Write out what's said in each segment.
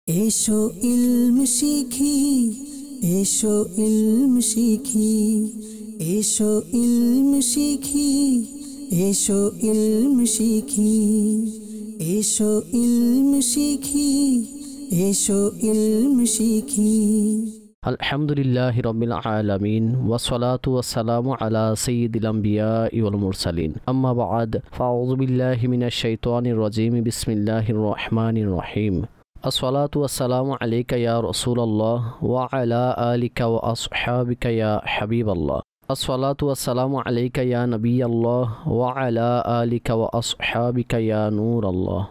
এসো ইলম শিখি, এসো ইলম শিখি, এসো ইলম শিখি, এসো ইলম শিখি, এসো ইলম শিখি, এসো ইলম শিখি। আলহামদুলিল্লাহি রাব্বিল আলামিন ওয়াসসালাতু ওয়াসসালামু আলা সাইয়্যিদিল আমবিয়াই ওয়াল মুরসালিন আম্মা বা'দ ফাআউযু বিল্লাহি মিনাশ শাইতানির রাজীম বিসমিল্লাহির রহমানির রহিম। আসসালাতু ওয়াসসালামু আলাইকা ইয়া রাসূলুল্লাহ ওয়া আলা আলিকা ওয়া আসহাবিকা ইয়া হাবিবাল্লাহ। আসসালাতু ওয়াসসালামু আলাইকা ইয়া নবিয়াল্লাহ ওয়া আলা আলিকা ওয়া আসহাবিকা ইয়া নূরাল্লাহ।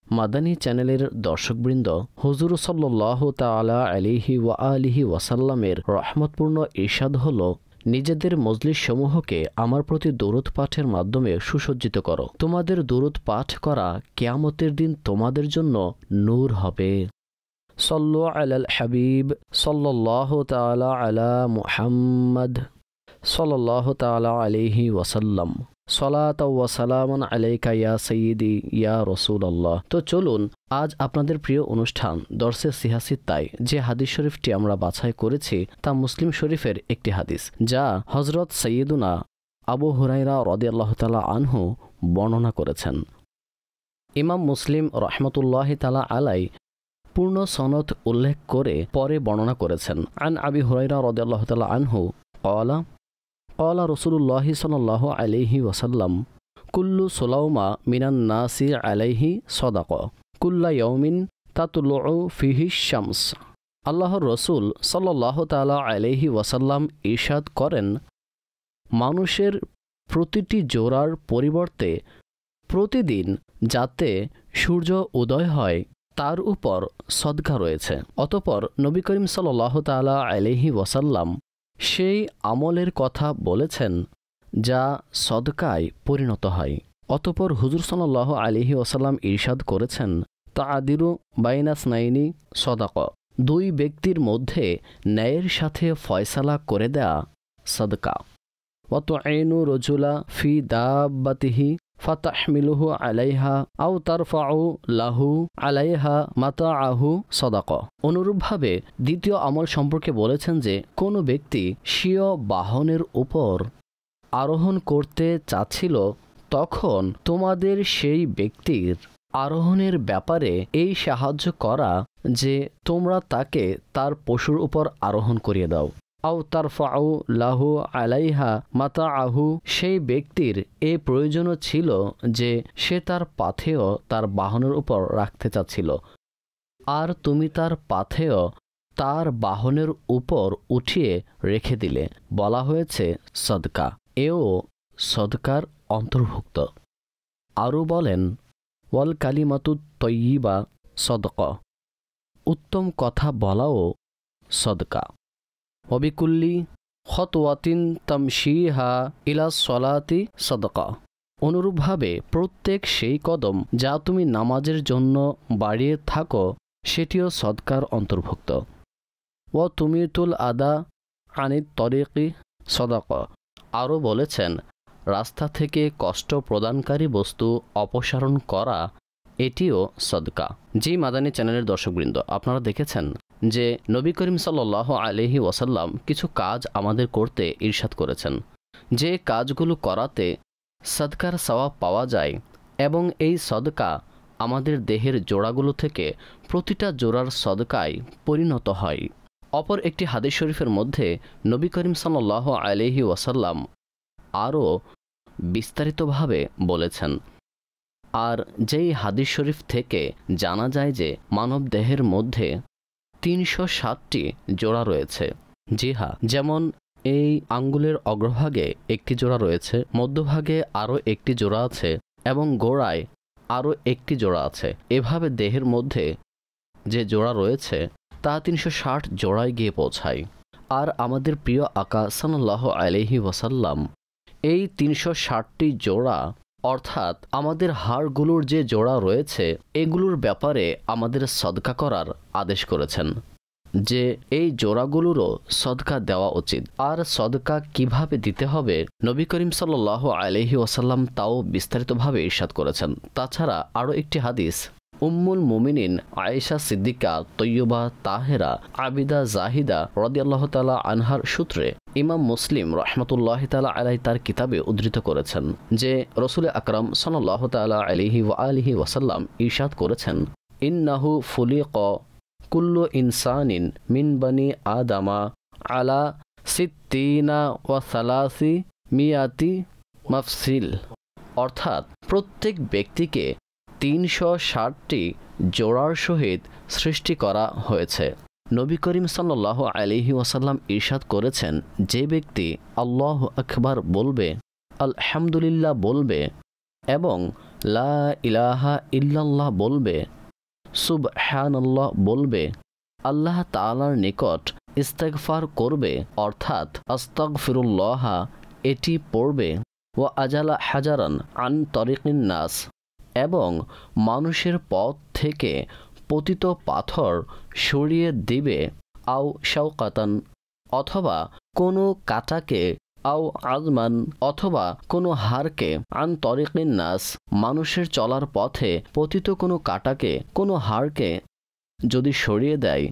মাদানী চ্যানেলের দর্শকবৃন্দ, হুজুর সাল্লাল্লাহু তাআলা আলাইহি ওয়া আলিহি ওয়াসাল্লামের রহমতপূর্ণ ইরশাদ হলো, নিজেদের মজলিস সমূহকে আমার প্রতি দরুদ পাঠের মাধ্যমে সুসজ্জিত করো। তোমাদের দরুদ পাঠ করা কিয়ামতের দিন তোমাদের জন্য নূর হবে। সাল্লু আলাল হাবিব সাল্লাল্লাহু তাআলা আলা মুহাম্মদ সাল্লাল্লাহু তাআলা আলাইহি ওয়াসাল্লাম। সালাত ওয়া সালামান আলাইকা ইয়া সাইয়্যিদি ইয়া রাসূলুল্লাহ। তো চলুন আজ আপনাদের প্রিয় অনুষ্ঠান দরসে সিহাসিত্তায় যে হাদিস শরীফটি আমরা বাছাই করেছি তা মুসলিম শরীফের একটি হাদিস, যা হযরত সাইয়্যিদুনা আবু হুরায়রা রাদিয়াল্লাহু তাআলা আনহু বর্ণনা করেছেন। ইমাম মুসলিম রাহমাতুল্লাহি তাআলা আলাই পূর্ণ সনদ উল্লেখ করে পরে বর্ণনা করেছেন। আন আবি হুরায়রা রাদিয়াল্লাহু তাআলা আনহু ক্বালা ক্বালা রাসূলুল্লাহি সাল্লাল্লাহু আলাইহি ওয়াসাল্লাম কুল্লু সুলাউমা মিনান নাসি আলাইহি সাদাকা কুল্লা ইয়াউমিন তাতলুউ ফিহি শামস। আল্লাহর রসূল সাল্লাল্লাহু তাআলা আলাইহি ওয়াসাল্লাম ইরশাদ করেন, মানুষের প্রতিটি জোড়ার পরিবর্তে প্রতিদিন যাতে সূর্য উদয় হয় তার উপর সদকা রয়েছে। অতঃপর নবী করিম সাল্লাল্লাহু তাআলা আলাইহি ওয়াসাল্লাম সেই আমলের কথা বলেছেন যা সদকায় পরিণত হয়। অতঃপর হুজুর সাল্লাল্লাহু আলাইহি ওয়াসাল্লাম ইরশাদ করেছেন, তাআদিলু বাইনা ইসনাইনি সাদাকা, দুই ব্যক্তির মধ্যে ন্যায়ের সাথে ফয়সালা করে দেয়া সদকা। ওয়া তুঈনু রাজুলা ফি দাব্বাতিহি ফাতাহমিলুহু আলাইহা আও তারফাউ লাহু আলাইহা মাতাআহু সাদাকা। অনুরূপভাবে দ্বিতীয় আমল সম্পর্কে বলেছেন যে, কোনো ব্যক্তি স্বীয় বাহনের উপর আরোহণ করতে চাচ্ছিল, তখন তোমাদের সেই ব্যক্তির আরোহণের ব্যাপারে এই সাহায্য করা যে তোমরা তাকে তার পশুর উপর আরোহণ করিয়ে দাও। আও তারফাউ লাহু আলাইহা মাতাআহু, সেই ব্যক্তির এ প্রয়োজনও ছিল যে সে তার পাথেয় তার বাহনের উপর রাখতে চাচ্ছিল, আর তুমি তার পাথেয় তার বাহনের উপর উঠিয়ে রেখে দিলে। বলা হয়েছে সদকা, এও সদকার অন্তর্ভুক্ত। আরও বলেন, ওয়াল কালিমাতু তয়্যিবা সদকা, উত্তম কথা বলাও সদকা। ওয়াবিকুল্লি খতওয়াতিন তামশিহা ইলা সলাতি সাদাকা। অনুরূপভাবে প্রত্যেক সেই কদম যা তুমি নামাজের জন্য বাড়িয়ে থাকো সেটিও সদকার অন্তর্ভুক্ত। ওয়া তুমিতুল আদা আনিত তরিকি সাদাকা। আরও বলেছেন, রাস্তা থেকে কষ্ট প্রদানকারী বস্তু অপসারণ করা এটিও সদকা। জি মাদানী চ্যানেলের দর্শকবৃন্দ, আপনারা দেখেছেন যে নবী করিম সাল্লাল্লাহু আলাইহি ওয়াসাল্লাম কিছু কাজ আমাদের করতে ইরশাদ করেছেন, যে কাজগুলো করাতে সদকার সওয়াব পাওয়া যায়, এবং এই সদকা আমাদের দেহের জোড়াগুলো থেকে প্রতিটা জোড়ার সদকায় পরিণত হয়। অপর একটি হাদিস শরীফের মধ্যে নবী করিম সাল্লাল্লাহু আলাইহি ওয়াসাল্লাম আরও বিস্তারিতভাবে বলেছেন। আর যেই হাদিস শরীফ থেকে জানা যায় যে মানব দেহের মধ্যে 360টি জোড়া রয়েছে। জি হ্যাঁ, যেমন এই আঙ্গুলের অগ্রভাগে একটি জোড়া রয়েছে, মধ্যভাগে আরও একটি জোড়া আছে, এবং গোড়ায় আরও একটি জোড়া আছে। এভাবে দেহের মধ্যে যে জোড়া রয়েছে তা 360 জোড়ায় গিয়ে পৌঁছায়। আর আমাদের প্রিয় আকা সাল্লাল্লাহু আলাইহি ওয়াসাল্লাম এই 360টি জোড়া, অর্থাৎ আমাদের হাড়গুলোর যে জোড়া রয়েছে, এগুলোর ব্যাপারে আমাদের সদকা করার আদেশ করেছেন, যে এই জোড়াগুলোরও সদকা দেওয়া উচিত। আর সদকা কিভাবে দিতে হবে নবী করিম সাল্লাল্লাহু আলাইহি ওয়াসাল্লাম তাও বিস্তারিতভাবে ইরশাদ করেছেন। তাছাড়া আরও একটি হাদিস উম্মুল মুমিনিন আয়েশা সিদ্দিকা তৈয়বা তাহেরা আবিদা জাহিদা রাদিয়াল্লাহু তাআলা আনহার সূত্রে ইমাম মুসলিম রাহমাতুল্লাহি তাআলা আলাইহি তার কিতাবে উদ্ধৃত করেছেন যে রাসূল আকরাম সাল্লাল্লাহু তাআলা আলাইহি ওয়া আলিহি ওয়াসাল্লাম ইরশাদ করেছেন, ইন্নাহু ফুলিকা কুল্লু ইনসানিন মিন বানি আদামা আলা সিত্তিনা ওয়া সালাসি মিয়াতি মাফসিল, অর্থাৎ প্রত্যেক ব্যক্তিকে ৩৬০টি জোড়ার সহিত সৃষ্টি করা হয়েছে। নবী করিম সাল্লাল্লাহু আলাইহি ওয়াসাল্লাম ইরশাদ করেছেন, যে ব্যক্তি আল্লাহু আকবার বলবে, আলহামদুলিল্লাহ বলবে এবং লা ইলাহা ইল্লাল্লাহ বলবে, সুবহানাল্লাহ বলবে, আল্লাহ তাআলার নিকট ইস্তেগফার করবে অর্থাৎ আস্তাগফিরুল্লাহ এটি পড়বে, ওয়া আজালা হাজারান আন তরিকিন নাস এবং মানুষের পথ থেকে পতিত পাথর সরিয়ে দিবে, আও শাওকাতান অথবা কোনো কাটাকে, আও আজমান অথবা কোনো হাড়কে, আন তরিকিন নাস মানুষের চলার পথে পতিত কোনো কাটাকে, কোনো হাড়কে যদি সরিয়ে দেয়।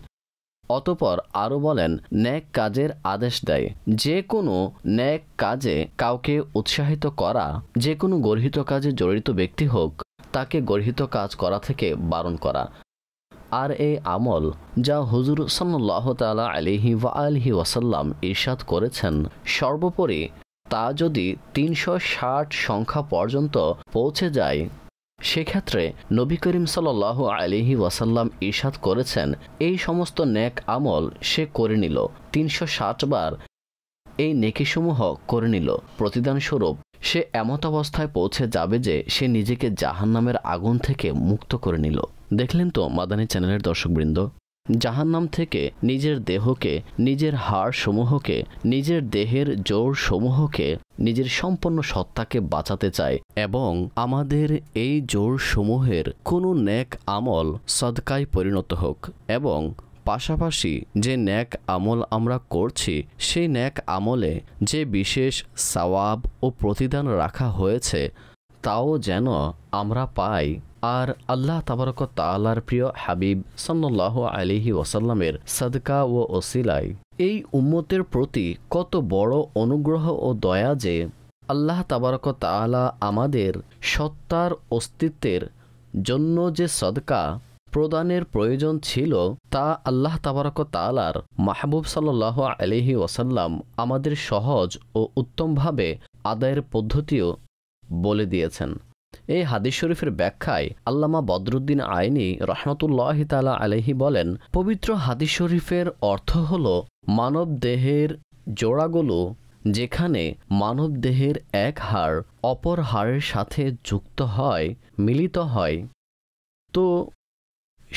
অতপর আরও বলেন, ন্যাক কাজের আদেশ দেয়। যে কোনো ন্যাক কাজে কাউকে উৎসাহিত করা, যে কোনো গর্হিত কাজে জড়িত ব্যক্তি হোক তাকে গর্হিত কাজ করা থেকে বারণ করা। আর এই আমল যা হুজুর সাল্লাল্লাহু তাআলা আলাইহি ওয়া আলিহি ওয়াসাল্লাম ইরশাদ করেছেন, সর্বোপরি তা যদি ৩৬০ সংখ্যা পর্যন্ত পৌঁছে যায়, সেক্ষেত্রে নবী করিম সাল্লাল্লাহু আলাইহি ওয়াসাল্লাম ইরশাদ করেছেন, এই সমস্ত নেক আমল সে করে নিল, ৩৬০ বার এই নেকিসমূহ করে নিল, প্রতিদান স্বরূপ সে এমত অবস্থায় পৌঁছে যাবে যে সে নিজেকে জাহান্নামের আগুন থেকে মুক্ত করে নিল। দেখলেন তো মাদানী চ্যানেলের দর্শকবৃন্দ, জাহান্নাম থেকে নিজের দেহকে, নিজের হাড় সমূহকে, নিজের দেহের জোর সমূহকে, নিজের সম্পূর্ণ সত্তাকে বাঁচাতে চায় এবং আমাদের এই জোর সমূহের কোনো নেক আমল সদকায় পরিণত হোক এবং পাশাপাশি যে নেক আমল আমরা করছি সেই নেক আমলে যে বিশেষ সওয়াব ও প্রতিদান রাখা হয়েছে তাও যেন আমরা পাই। আর আল্লাহ তাবারক তাআলার প্রিয় হাবিব সাল্লাল্লাহু আলাইহি ওয়াসাল্লামের সাদকা ও ওসিলায় এই উম্মতের প্রতি কত বড় অনুগ্রহ ও দয়া যে আল্লাহ তাবারক তাআলা আমাদের সত্তার অস্তিত্বের জন্য যে সদকা প্রদানের প্রয়োজন ছিল তা আল্লাহ তাবারক তাআলার মাহবুব সাল্লাল্লাহু আলাইহি ওয়াসাল্লাম আমাদের সহজ ও উত্তমভাবে আদায়ের পদ্ধতিও বলে দিয়েছেন। এই হাদিস শরীফের ব্যাখ্যায় আল্লামা বদরুদ্দিন আইনি রাহমাতুল্লাহি তাআলা আলাইহি বলেন, পবিত্র হাদিস শরীফের অর্থ হল মানব দেহের জোড়াগুলো যেখানে মানব দেহের এক হাড় অপর হাড়ের সাথে যুক্ত হয়, মিলিত হয়, তো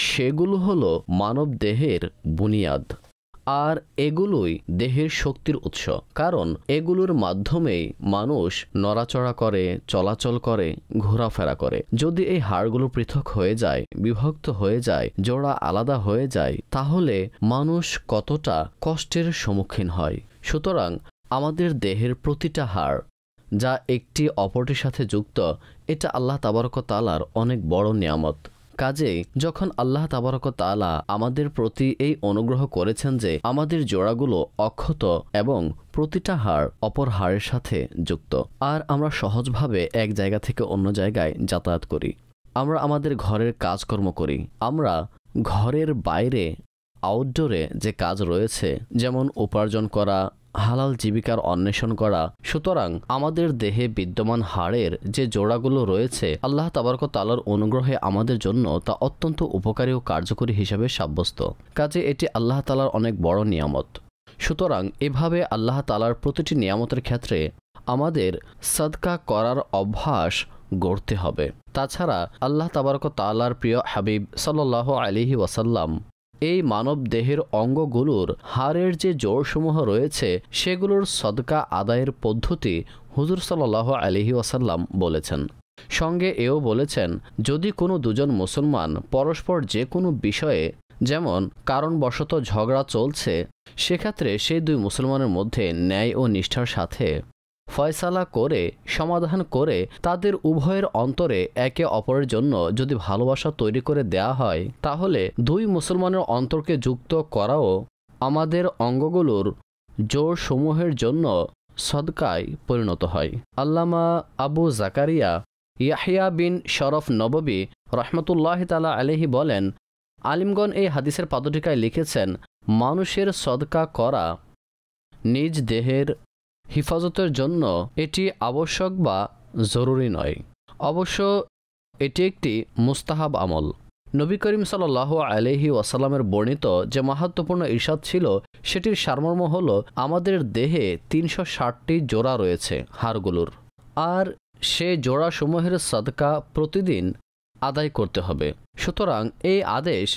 সেগুলো হলো মানব দেহের বুনিয়াদ। আর এগুলোই দেহের শক্তির উৎস, কারণ এগুলোর মাধ্যমেই মানুষ নড়াচড়া করে, চলাচল করে, ঘোরাফেরা করে। যদি এই হাড়গুলো পৃথক হয়ে যায়, বিভক্ত হয়ে যায়, জোড়া আলাদা হয়ে যায়, তাহলে মানুষ কতটা কষ্টের সম্মুখীন হয়। সুতরাং আমাদের দেহের প্রতিটা হাড় যা একটি অপরটির সাথে যুক্ত, এটা আল্লাহ তাবারক তাআলার অনেক বড় নিয়ামত। কাজেই যখন আল্লাহ তাবারক তাআলা আমাদের প্রতি এই অনুগ্রহ করেছেন যে আমাদের জোড়াগুলো অক্ষত এবং প্রতিটা হাড় অপর হাড়ের সাথে যুক্ত, আর আমরা সহজভাবে এক জায়গা থেকে অন্য জায়গায় যাতায়াত করি, আমরা আমাদের ঘরের কাজকর্ম করি, আমরা ঘরের বাইরে আউটডোরে যে কাজ রয়েছে যেমন উপার্জন করা, হালাল জীবিকার অন্বেষণ করা, সুতরাং আমাদের দেহে বিদ্যমান হাড়ের যে জোড়াগুলো রয়েছে আল্লাহ তাবারক তাআলার অনুগ্রহে আমাদের জন্য তা অত্যন্ত উপকারী ও কার্যকরী হিসাবে সাব্যস্ত। কাজে এটি আল্লাহ তাআলার অনেক বড় নিয়ামত। সুতরাং এভাবে আল্লাহ তাআলার প্রতিটি নিয়ামতের ক্ষেত্রে আমাদের সাদকা করার অভ্যাস গড়তে হবে। তাছাড়া আল্লাহ তাবারক তাআলার প্রিয় হাবিব সাল্লাল্লাহু আলাইহি ওয়াসাল্লাম এই মানব দেহের অঙ্গগুলোর হাড়ের যে জোড়সমূহ রয়েছে সেগুলোর সদকা আদায়ের পদ্ধতি হুজুর সাল্লাল্লাহু আলাইহি ওয়াসাল্লাম বলেছেন। সঙ্গে এও বলেছেন, যদি কোনো দুজন মুসলমান পরস্পর যে কোনো বিষয়ে যেমন কারণবশত ঝগড়া চলছে, সেক্ষেত্রে সেই দুই মুসলমানের মধ্যে ন্যায় ও নিষ্ঠার সাথে ফয়সালা করে সমাধান করে তাদের উভয়ের অন্তরে একে অপরের জন্য যদি ভালোবাসা তৈরি করে দেয়া হয়, তাহলে দুই মুসলমানের অন্তরকে যুক্ত করাও আমাদের অঙ্গগুলোর জোর সমূহের জন্য সদকায় পরিণত হয়। আল্লামা আবু জাকারিয়া ইয়াহিয়া বিন শরফ নববী রহমতুল্লাহ তাআলা আলাইহি বলেন, আলিমগণ এই হাদিসের পাদটিকায় লিখেছেন, মানুষের সদকা করা নিজ দেহের হিফাজতের জন্য এটি আবশ্যক বা জরুরি নয়, অবশ্য এটি একটি মুস্তাহাব আমল। নবী করিম সাল্লাল্লাহু আলাইহি ওয়াসাল্লামের বর্ণিত যে মাহাত্ম্যপূর্ণ ইরশাদ ছিল, সেটির সারমর্ম হল আমাদের দেহে 360টি জোড়া রয়েছে হাড়গুলোর, আর সে জোড়াসমূহের সদকা প্রতিদিন আদায় করতে হবে। সুতরাং এই আদেশ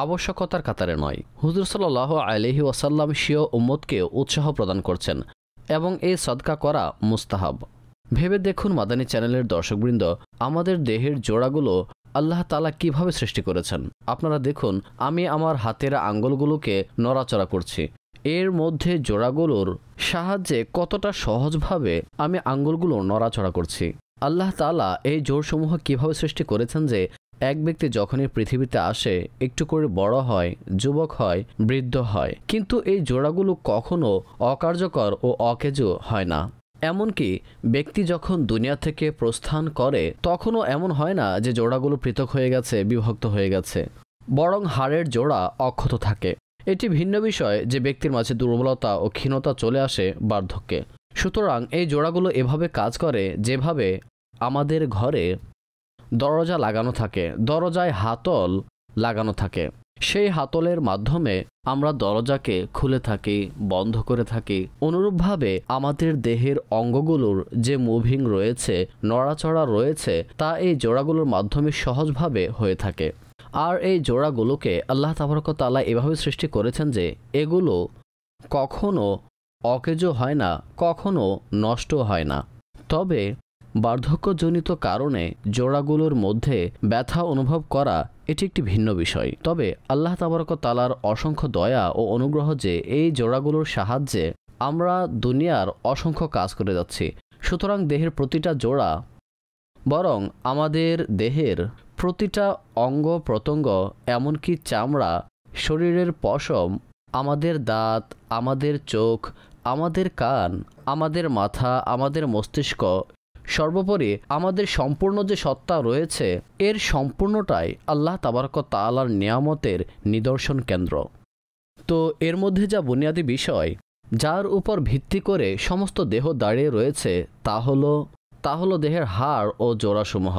আবশ্যকতার কাতারে নয়। হুজুর সাল্লাল্লাহু আলাইহি ওয়াসাল্লাম স্বীয় উম্মতকে উৎসাহ প্রদান করছেন এবং এই সদকা করা মুস্তাহাব। ভেবে দেখুন মাদানী চ্যানেলের দর্শকবৃন্দ, আমাদের দেহের জোড়াগুলো আল্লাহ তাআলা কিভাবে সৃষ্টি করেছেন। আপনারা দেখুন, আমি আমার হাতের আঙ্গুলগুলোকে নড়াচড়া করছি, এর মধ্যে জোড়াগুলোর সাহায্যে কতটা সহজভাবে আমি আঙ্গুলগুলো নড়াচড়া করছি। আল্লাহ তাআলা এই জোড়সমূহ কিভাবে সৃষ্টি করেছেন যে এক ব্যক্তি যখনই পৃথিবীতে আসে একটু করে বড় হয়, যুবক হয়, বৃদ্ধ হয়, কিন্তু এই জোড়াগুলো কখনো অকার্যকর ও অকেজো হয় না। এমনকি ব্যক্তি যখন দুনিয়া থেকে প্রস্থান করে তখনও এমন হয় না যে জোড়াগুলো পৃথক হয়ে গেছে, বিভক্ত হয়ে গেছে, বরং হাড়ের জোড়া অক্ষত থাকে। এটি ভিন্ন বিষয় যে ব্যক্তির মাঝে দুর্বলতা ও ক্ষীণতা চলে আসে বার্ধক্যে। সুতরাং এই জোড়াগুলো এভাবে কাজ করে যেভাবে আমাদের ঘরে দরজা লাগানো থাকে, দরজায় হাতল লাগানো থাকে, সেই হাতলের মাধ্যমে আমরা দরজাকে খুলে থাকি, বন্ধ করে থাকি। অনুরূপভাবে আমাদের দেহের অঙ্গগুলোর যে মুভিং রয়েছে, নড়াচড়া রয়েছে, তা এই জোড়াগুলোর মাধ্যমে সহজভাবে হয়ে থাকে। আর এই জোড়াগুলোকে আল্লাহ তাবারক ওয়া তাআলা এভাবে সৃষ্টি করেছেন যে এগুলো কখনো অকেজো হয় না, কখনো নষ্ট হয় না। তবে বার্ধক্যজনিত কারণে জোড়াগুলোর মধ্যে ব্যথা অনুভব করা এটি একটি ভিন্ন বিষয়। তবে আল্লাহ তাবারক ওয়া তাআলার অসংখ্য দয়া ও অনুগ্রহ যে এই জোড়াগুলোর সাহায্যে আমরা দুনিয়ার অসংখ্য কাজ করে যাচ্ছি। সুতরাং দেহের প্রতিটা জোড়া, বরং আমাদের দেহের প্রতিটা অঙ্গ প্রত্যঙ্গ, এমনকি চামড়া, শরীরের পশম, আমাদের দাঁত, আমাদের চোখ, আমাদের কান, আমাদের মাথা, আমাদের মস্তিষ্ক, সর্বোপরি আমাদের সম্পূর্ণ যে সত্তা রয়েছে, এর সম্পূর্ণটাই আল্লাহ তাবারক ওয়া তাআলার নিয়ামতের নিদর্শন কেন্দ্র। তো এর মধ্যে যা বুনিয়াদি বিষয় যার উপর ভিত্তি করে সমস্ত দেহ দাঁড়িয়ে রয়েছে তা হলো দেহের হাড় ও জোড়াসমূহ,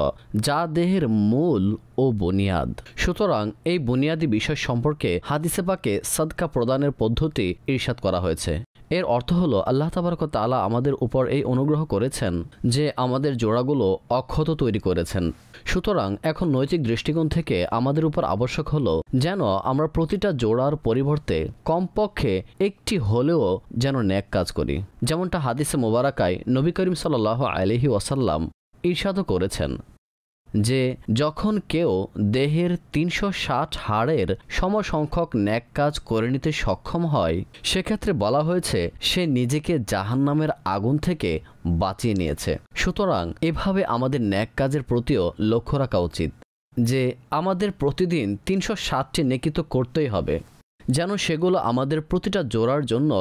যা দেহের মূল ও বুনিয়াদ। সুতরাং এই বুনিয়াদি বিষয় সম্পর্কে হাদিসে পাকে সাদকা প্রদানের পদ্ধতি ইরশাদ করা হয়েছে। এর অর্থ হলো আল্লাহ তাবারক ওয়া তাআলা আমাদের উপর এই অনুগ্রহ করেছেন যে আমাদের জোড়াগুলো অক্ষত তৈরি করেছেন। সুতরাং এখন নৈতিক দৃষ্টিকোণ থেকে আমাদের উপর আবশ্যক হলো যেন আমরা প্রতিটা জোড়ার পরিবর্তে কমপক্ষে একটি হলেও যেন নেক কাজ করি। যেমনটা হাদিসে মোবারকায় নবী করিম সাল্লাল্লাহু আলাইহি ওয়াসাল্লাম ইরশাদ করেছেন যে যখন কেউ দেহের 360 হাড়ের সমসংখ্যক নেক কাজ করে নিতে সক্ষম হয়, সেক্ষেত্রে বলা হয়েছে সে নিজেকে জাহান্নামের আগুন থেকে বাঁচিয়ে নিয়েছে। সুতরাং এভাবে আমাদের নেক কাজের প্রতিও লক্ষ্য রাখা উচিত যে আমাদের প্রতিদিন 360টি নেকি তো করতেই হবে, যেন সেগুলো আমাদের প্রতিটা জোড়ার জন্য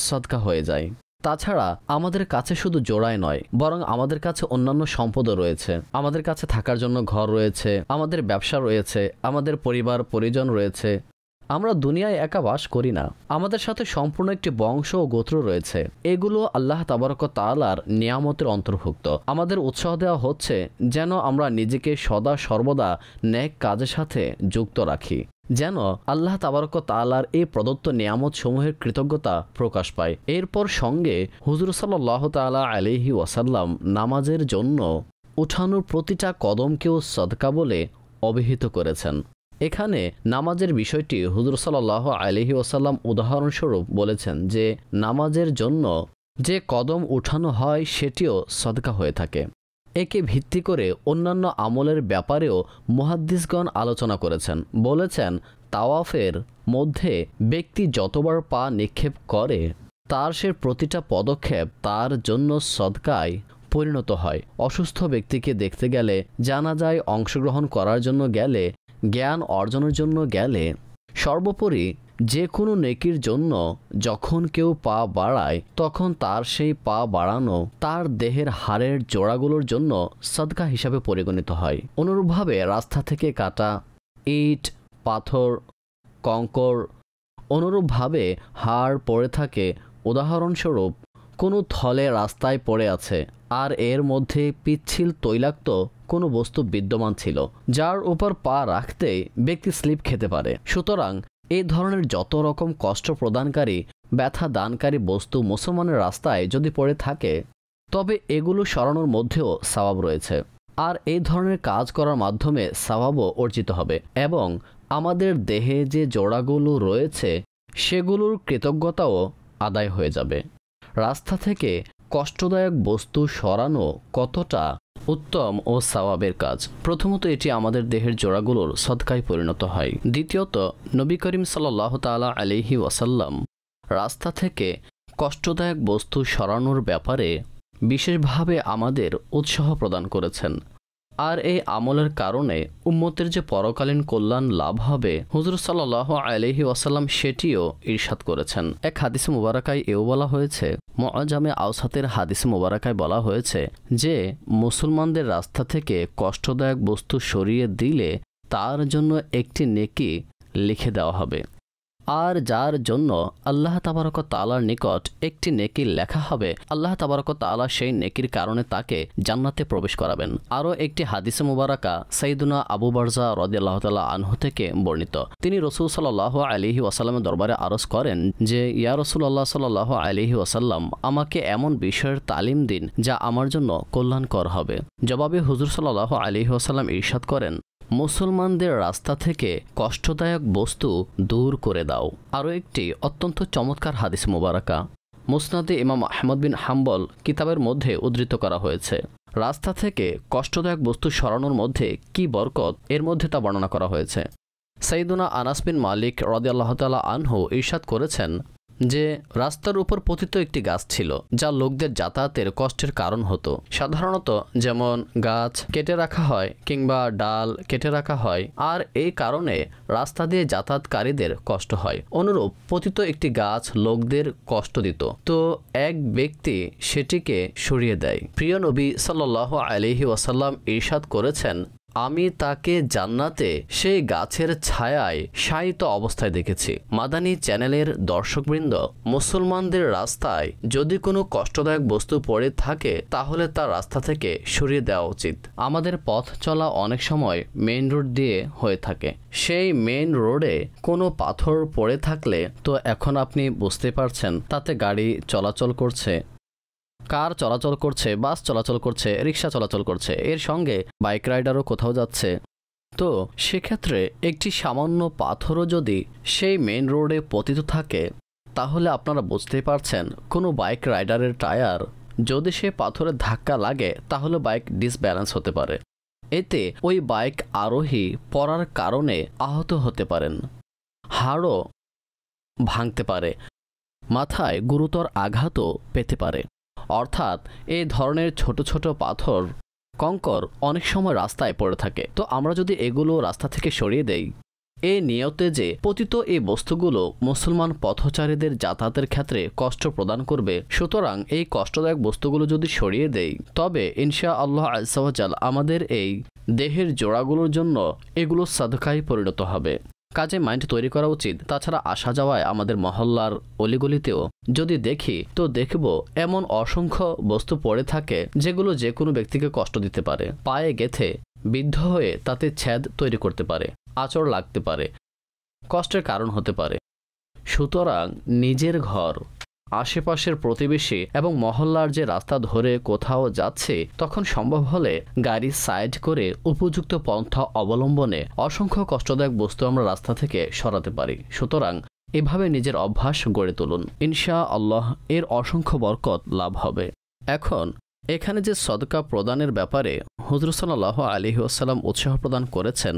সদকা হয়ে যায়। তাছাড়া আমাদের কাছে শুধু জোড়াই নয়, বরং আমাদের কাছে অন্যান্য সম্পদও রয়েছে। আমাদের কাছে থাকার জন্য ঘর রয়েছে, আমাদের ব্যবসা রয়েছে, আমাদের পরিবার পরিজন রয়েছে। আমরা দুনিয়ায় একা বাস করি না, আমাদের সাথে সম্পূর্ণ একটি বংশ ও গোত্র রয়েছে। এগুলো আল্লাহ তাবারক ওয়া তাআলার নিয়ামতের অন্তর্ভুক্ত। আমাদের উৎসাহ দেওয়া হচ্ছে যেন আমরা নিজেকে সদা সর্বদা নেক কাজের সাথে যুক্ত রাখি, যেন আল্লাহ তাবারক ওয়া তাআলার এই প্রদত্ত নিয়ামত সমূহের কৃতজ্ঞতা প্রকাশ পায়। এরপর সঙ্গে হুজুর সাল্লাল্লাহু তাআলা আলাইহি ওয়াসাল্লাম নামাজের জন্য উঠানোর প্রতিটা কদমকেও সদকা বলে অভিহিত করেছেন। এখানে নামাজের বিষয়টি হুজুর সাল্লাল্লাহু আলাইহি ওয়াসাল্লাম উদাহরণস্বরূপ বলেছেন যে নামাজের জন্য যে কদম উঠানো হয় সেটিও সদকা হয়ে থাকে। একে ভিত্তি করে অন্যান্য আমলের ব্যাপারেও মুহাদ্দিসগণ আলোচনা করেছেন। বলেছেন তাওয়াফের মধ্যে ব্যক্তি যতবার পা নিক্ষেপ করে তার সে প্রতিটা পদক্ষেপ তার জন্য সদকায় পরিণত হয়। অসুস্থ ব্যক্তিকে দেখতে গেলে, জানাজায় অংশগ্রহণ করার জন্য গেলে, জ্ঞান অর্জনের জন্য গেলে, সর্বোপরি যে কোনো নেকির জন্য যখন কেউ পা বাড়ায় তখন তার সেই পা বাড়ানো তার দেহের হাড়ের জোড়াগুলোর জন্য সদকা হিসাবে পরিগণিত হয়। অনুরূপভাবে রাস্তা থেকে কাটা ইট, পাথর, কঙ্কর অনুরূপভাবে হাড় পড়ে থাকে। উদাহরণস্বরূপ কোনো থলে রাস্তায় পড়ে আছে আর এর মধ্যে পিচ্ছিল তৈলাক্ত কোনো বস্তু বিদ্যমান ছিল, যার উপর পা রাখতেই ব্যক্তি স্লিপ খেতে পারে। সুতরাং এই ধরনের যত রকম কষ্ট প্রদানকারী, ব্যথা দানকারী বস্তু মুসলমানের রাস্তায় যদি পড়ে থাকে তবে এগুলো সরানোর মধ্যেও সওয়াব রয়েছে। আর এই ধরনের কাজ করার মাধ্যমে সওয়াবও অর্জিত হবে এবং আমাদের দেহে যে জোড়াগুলো রয়েছে সেগুলোর কৃতজ্ঞতাও আদায় হয়ে যাবে। রাস্তা থেকে কষ্টদায়ক বস্তু সরানো কতটা উত্তম ও সওয়াবের কাজ। প্রথমত এটি আমাদের দেহের জোড়াগুলোর সদকায় পরিণত হয়। দ্বিতীয়ত নবী করিম সাল্লাল্লাহু তাআলা আলাইহি ওয়াসাল্লাম রাস্তা থেকে কষ্টদায়ক বস্তু সরানোর ব্যাপারে বিশেষভাবে আমাদের উৎসাহ প্রদান করেছেন। আর এই আমলের কারণে উম্মতের যে পরকালীন কল্যাণ লাভ হবে হুজুর সাল্লাল্লাহু আলাইহি ওয়াসাল্লাম সেটিও ইরশাদ করেছেন। এক হাদিসে মুবারাকায় এও বলা হয়েছে, মুআজামে আওসাতের হাদিসে মুবারাকায় বলা হয়েছে যে মুসলমানদের রাস্তা থেকে কষ্টদায়ক বস্তু সরিয়ে দিলে তার জন্য একটি নেকি লিখে দেওয়া হবে। আর যার জন্য আল্লাহ তাবারক তাআলার নিকট একটি নেকি লেখা হবে, আল্লাহ তাবারক তাআলা সেই নেকির কারণে তাকে জান্নাতে প্রবেশ করাবেন। আরও একটি হাদিসে মুবারাকা সাইয়্যিদুনা আবু বারজা রাদিয়াল্লাহু তাআলা আনহু থেকে বর্ণিত। তিনি রাসূল সাল্লাল্লাহু আলাইহি ওয়াসাল্লামের দরবারে আরজ করেন যে, ইয়া রাসূলুল্লাহ সাল্লাল্লাহু আলাইহি ওয়াসাল্লাম, আমাকে এমন বিষয়ের তালিম দিন যা আমার জন্য কল্যাণকর হবে। জবাবে হুজুর সাল্লাল্লাহু আলাইহি ওয়াসাল্লাম ইরশাদ করেন, মুসলমানদের রাস্তা থেকে কষ্টদায়ক বস্তু দূর করে দাও। আরও একটি অত্যন্ত চমৎকার হাদিস মুবারাকা মুসনাদে ইমাম আহমদ বিন হাম্বল কিতাবের মধ্যে উদ্ধৃত করা হয়েছে। রাস্তা থেকে কষ্টদায়ক বস্তু সরানোর মধ্যে কি বরকত, এর মধ্যে তা বর্ণনা করা হয়েছে। সাইয়্যিদুনা আনাস বিন মালিক রাদিয়াল্লাহু তাআলা আনহু ইরশাদ করেছেন যে রাস্তার উপর পতিত একটি গাছ ছিল যা লোকদের যাতায়াতের কষ্টের কারণ হতো। সাধারণত যেমন গাছ কেটে রাখা হয় কিংবা ডাল কেটে রাখা হয়, আর এই কারণে রাস্তা দিয়ে যাতায়াতকারীদের কষ্ট হয়। অনুরূপ পতিত একটি গাছ লোকদের কষ্ট দিত, তো এক ব্যক্তি সেটিকে সরিয়ে দেয়। প্রিয় নবী সাল্লাল্লাহু আলাইহি ওয়াসাল্লাম ইরশাদ করেছেন, আমি তাকে জান্নাতে সেই গাছের ছায়ায় শায়িত অবস্থায় দেখেছি। মাদানী চ্যানেলের দর্শকবৃন্দ, মুসলমানদের রাস্তায় যদি কোনো কষ্টদায়ক বস্তু পড়ে থাকে তাহলে তার রাস্তা থেকে সরিয়ে দেওয়া উচিত। আমাদের পথ চলা অনেক সময় মেইন রোড দিয়ে হয়ে থাকে। সেই মেইন রোডে কোনো পাথর পড়ে থাকলে তো এখন আপনি বুঝতে পারছেন তাতে গাড়ি চলাচল করছে, কার চলাচল করছে, বাস চলাচল করছে, রিক্সা চলাচল করছে, এর সঙ্গে বাইক রাইডারও কোথাও যাচ্ছে। তো সেক্ষেত্রে একটি সামান্য পাথরও যদি সেই মেইন রোডে পতিত থাকে তাহলে আপনারা বুঝতেই পারছেন কোনো বাইক রাইডারের টায়ার যদি সে পাথরের ধাক্কা লাগে তাহলে বাইক ডিসব্যালেন্স হতে পারে। এতে ওই বাইক আরোহী পড়ার কারণে আহত হতে পারেন, হাড়ও ভাঙতে পারে, মাথায় গুরুতর আঘাতও পেতে পারে। অর্থাৎ এই ধরনের ছোট ছোট পাথর, কঙ্কর অনেক সময় রাস্তায় পড়ে থাকে। তো আমরা যদি এগুলো রাস্তা থেকে সরিয়ে দেই এই নিয়তে যে পতিত এই বস্তুগুলো মুসলমান পথচারীদের যাতায়াতের ক্ষেত্রে কষ্ট প্রদান করবে, সুতরাং এই কষ্টদায়ক বস্তুগুলো যদি সরিয়ে দেই তবে ইনশাআল্লাহ আযজা ওয়া জাল আমাদের এই দেহের জোড়াগুলোর জন্য এগুলো সাদকায় পরিণত হবে। কাজে মাইন্ড তৈরি করা উচিত। তাছাড়া আসা যাওয়ায় আমাদের মহল্লার অলিগলিতেও যদি দেখি তো দেখব এমন অসংখ্য বস্তু পড়ে থাকে যেগুলো যে কোনো ব্যক্তিকে কষ্ট দিতে পারে, পায়ে গেথে বিদ্ধ হয়ে তাতে ছেদ তৈরি করতে পারে, আঁচড় লাগতে পারে, কষ্টের কারণ হতে পারে। সুতরাং নিজের ঘর, আশেপাশের প্রতিবেশী এবং মহল্লার যে রাস্তা ধরে কোথাও যাচ্ছে তখন সম্ভব হলে গাড়ি সাইড করে উপযুক্ত পন্থা অবলম্বনে অসংখ্য কষ্টদায়ক বস্তু আমরা রাস্তা থেকে সরাতে পারি। সুতরাং এভাবে নিজের অভ্যাস গড়ে তুলুন, ইনশাআল্লাহ এর অসংখ্য বরকত লাভ হবে। এখন এখানে যে সদকা প্রদানের ব্যাপারে হুজুর সাল্লাল্লাহু আলাইহি ওয়াসাল্লাম উৎসাহ প্রদান করেছেন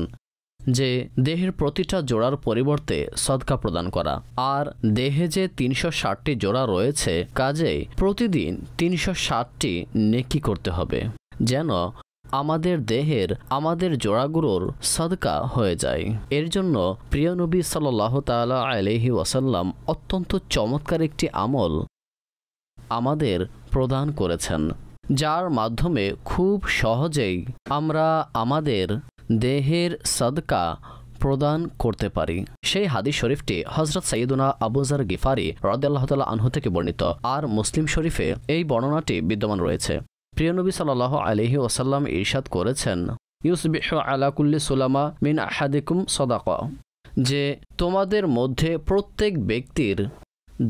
যে দেহের প্রতিটা জোড়ার পরিবর্তে সদকা প্রদান করা। আর দেহে যে 360টি জোড়া রয়েছে, কাজেই প্রতিদিন 360টি নেকি করতে হবে, যেন আমাদের দেহের আমাদের জোড়াগুলোর সদকা হয়ে যায়। এর জন্য প্রিয় নবী সাল্লাল্লাহু তাআলা আলাইহি ওয়াসাল্লাম অত্যন্ত চমৎকার একটি আমল আমাদের প্রদান করেছেন, যার মাধ্যমে খুব সহজেই আমরা আমাদের দেহের সদকা প্রদান করতে পারি। সেই হাদিস শরীফটি হযরত সাইয়্যিদুনা আবু যর গিফারি রাদিয়াল্লাহু তাআলা আনহু থেকে বর্ণিত, আর মুসলিম শরীফে এই বর্ণনাটি বিদ্যমান রয়েছে। প্রিয় নবী সাল্লাল্লাহু আলাইহি ওয়াসাল্লাম ইরশাদ করেছেন, ইউসবিহু আলা কুল্লি সুলামা মিন আহাদিকুম সাদাকা, যে তোমাদের মধ্যে প্রত্যেক ব্যক্তির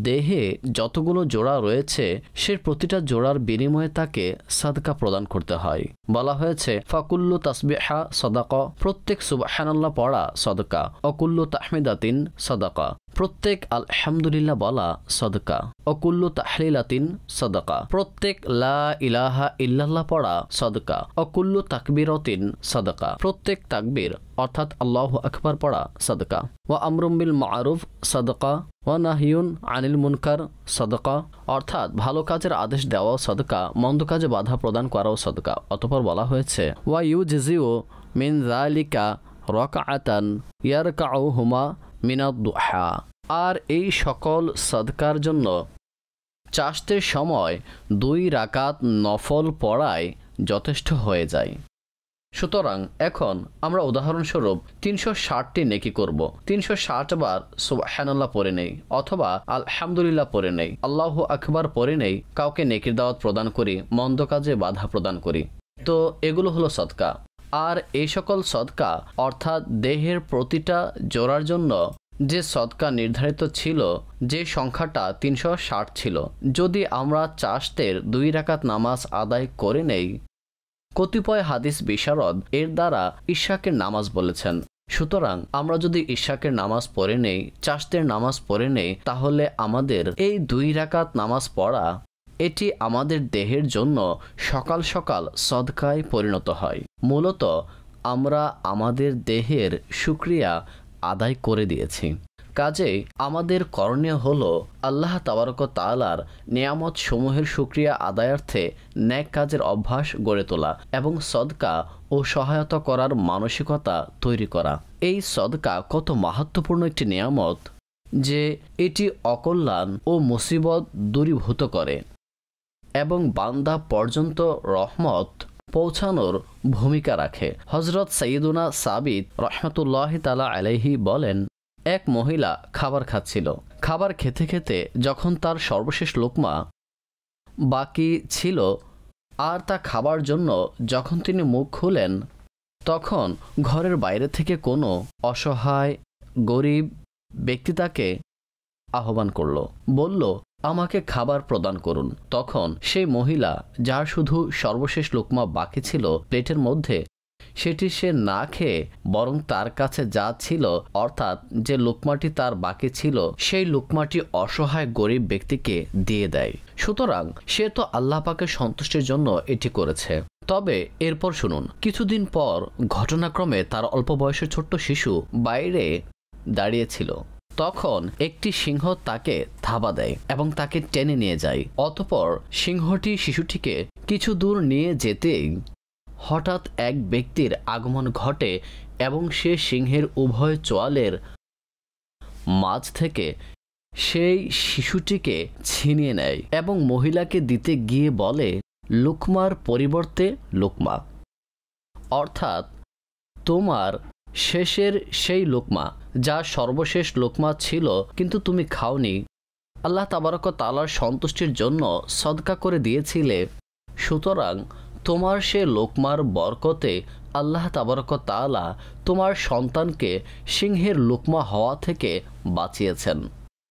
দেহে যতগুলো জোড়া রয়েছে সে প্রতিটা জোড়ার বিনিময়ে তাকে সাদকা প্রদান করতে হয়। বলা হয়েছে ফাকুল্লু তাসবিহা সাদাকা, প্রত্যেক সুবহানাল্লাহ পড়া সাদকা, অকুল্লু তাহমিদাতিন সাদাকা, প্রত্যেক আলহামদুলিল্লাহ বলা সাদকা, অকুল্লু তাহলিলাতিন সাদাকা, প্রত্যেক লা ইলাহা ইল্লাল্লাহ পড়া সাদকা, অকুল্লু তাকবীরাতিন সাদাকা, প্রত্যেক তাকবীর অর্থাৎ আল্লাহু আকবার পড়া সাদকা, ওয়া আমরুম বিল মা'রুফ সাদকা, ওয়া নাহিয়ুন আনিল মুনকার সাদকা, অর্থাৎ ভালো কাজের আদেশ দেওয়াও সাদকা, মন্দ কাজে বাধা প্রদান করাও সাদকা। অতঃপর বলা হয়েছে ওয়া ইউজিউ মিন যালিকা রাকআতান ইয়ারকাউহুমা মিনাদ দুহা, আর এই সকল সাদকার জন্য চাষতের সময় 2 রাকাত নফল পড়ায় যথেষ্ট হয়ে যায়। সুতরাং এখন আমরা উদাহরণস্বরূপ 360টি নেকি করব। 360 বার সুবহানাল্লাহ পড়ে নেই, অথবা আলহামদুলিল্লাহ পড়ে নেই, আল্লাহু আকবার পড়ে নেই, কাউকে নেকির দাওয়াত প্রদান করি, মন্দ কাজে বাধা প্রদান করি। তো এগুলো হলো সদকা। আর এই সকল সদকা অর্থাৎ দেহের প্রতিটা জোড়ার জন্য যে সদকা নির্ধারিত ছিল, যে সংখ্যাটা 360 ছিল, যদি আমরা চাষতের 2 রাকাত নামাজ আদায় করে নেই, কতিপয় হাদিস বিশারদ এর দ্বারা ইশাকের নামাজ বলেছেন। সুতরাং আমরা যদি ইশাকের নামাজ পড়ে নেই, চাষতের নামাজ পড়ে নেই, তাহলে আমাদের এই 2 রাকাত নামাজ পড়া এটি আমাদের দেহের জন্য সকাল সকাল সদকায় পরিণত হয়। মূলত আমরা আমাদের দেহের শুকরিয়া আদায় করে দিয়েছি। কাজেই আমাদের করণীয় হলো আল্লাহ তাবারক তাআলার নিয়ামত সমূহের শুকরিয়া আদায়ার্থে নেক কাজের অভ্যাস গড়ে তোলা এবং সদকা ও সহায়তা করার মানসিকতা তৈরি করা। এই সদকা কত মাহাত্ম্যপূর্ণ একটি নিয়ামত যে এটি অকল্যাণ ও মুসিবত দূরীভূত করে এবং বান্দা পর্যন্ত রহমত পৌঁছানোর ভূমিকা রাখে। হযরত সাইয়্যিদুনা সাবিত রাহমাতুল্লাহি তাআলা আলাইহি বলেন, এক মহিলা খাবার খাচ্ছিল। খাবার খেতে খেতে যখন তার সর্বশেষ লোকমা বাকি ছিল আর তা খাবার জন্য যখন তিনি মুখ খুলেন, তখন ঘরের বাইরে থেকে কোনো অসহায় গরিব ব্যক্তি তাকে আহ্বান করল, বলল, আমাকে খাবার প্রদান করুন। তখন সেই মহিলা, যার শুধু সর্বশেষ লোকমা বাকি ছিল প্লেটের মধ্যে, সেটি সে না খেয়ে বরং তার কাছে যা ছিল, অর্থাৎ যে লোকমাটি তার বাকি ছিল, সেই লোকমাটি অসহায় গরিব ব্যক্তিকে দিয়ে দেয়। সুতরাং সে তো আল্লাহ পাকের সন্তুষ্টির জন্য এটি করেছে। তবে এরপর শুনুন, কিছুদিন পর ঘটনাক্রমে তার অল্প বয়সের ছোট্ট শিশু বাইরে দাঁড়িয়েছিল। তখন একটি সিংহ তাকে থাবা দেয় এবং তাকে টেনে নিয়ে যায়। অতঃপর সিংহটি শিশুটিকে কিছু দূর নিয়ে যেতেই হঠাৎ এক ব্যক্তির আগমন ঘটে এবং সে সিংহের উভয় চোয়ালের মাঝ থেকে সেই শিশুটিকে ছিনিয়ে নেয় এবং মহিলাকে দিতে গিয়ে বলে, লুকমার পরিবর্তে লুকমা, অর্থাৎ তোমার শেষের সেই লোকমা, যা সর্বশেষ লোকমা ছিল কিন্তু তুমি খাওনি, আল্লাহ তাবারক তাআলার সন্তুষ্টির জন্য সদকা করে দিয়েছিলে, সুতরাং তোমার সে লোকমার বরকতে আল্লাহ তাবারক তাআলা তোমার সন্তানকে সিংহের লোকমা হওয়া থেকে বাঁচিয়েছেন।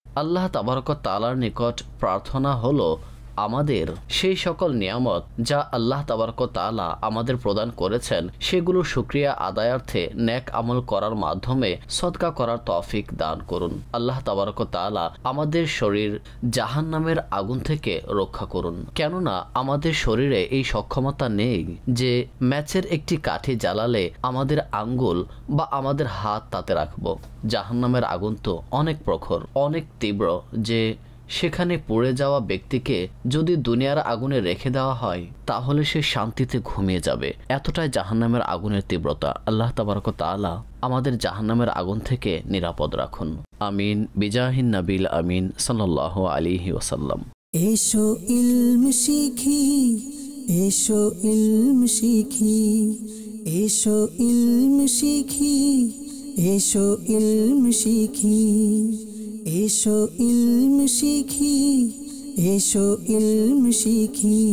আল্লাহ তাবারক তাআলার নিকট প্রার্থনা হলো আমাদের সেই সকল নিয়ামত যা আল্লাহ তাবারক ওয়া তাআলা আমাদের প্রদান করেছেন সেগুলো শুকরিয়া আদায়ার্থে নেক আমল করার মাধ্যমে সদকা করার তৌফিক দান করুন। আল্লাহ তাবারক ওয়া তাআলা আমাদের শরীর জাহান্নামের আগুন থেকে রক্ষা করুন। কেননা আমাদের শরীরে এই সক্ষমতা নেই যে ম্যাচের একটি কাঠি জ্বালালে আমাদের আঙ্গুল বা আমাদের হাত তাতে রাখবো। জাহান্নামের আগুন তো অনেক প্রখর, অনেক তীব্র, যে সেখানে পড়ে যাওয়া ব্যক্তিকে যদি দুনিয়ার আগুনে রেখে দেওয়া হয় তাহলে সে শান্তিতে ঘুমিয়ে যাবে। এতটাই জাহান্নামের আগুনের তীব্রতা। আল্লাহ তাবারক ওয়া তাআলা আমাদের জাহান্নামের আগুন থেকে নিরাপদ রাখুন। আমিন বিজাহিন নবিল আমিন সাল্লাল্লাহু আলাইহি ওয়াসাল্লাম। এসো ইলম শিখি, এসো ইলম শিখি, এসো ইলম শিখি, এসো ইলম শিখি, এসো ইলম শিখি, এসো ইলম শিখি।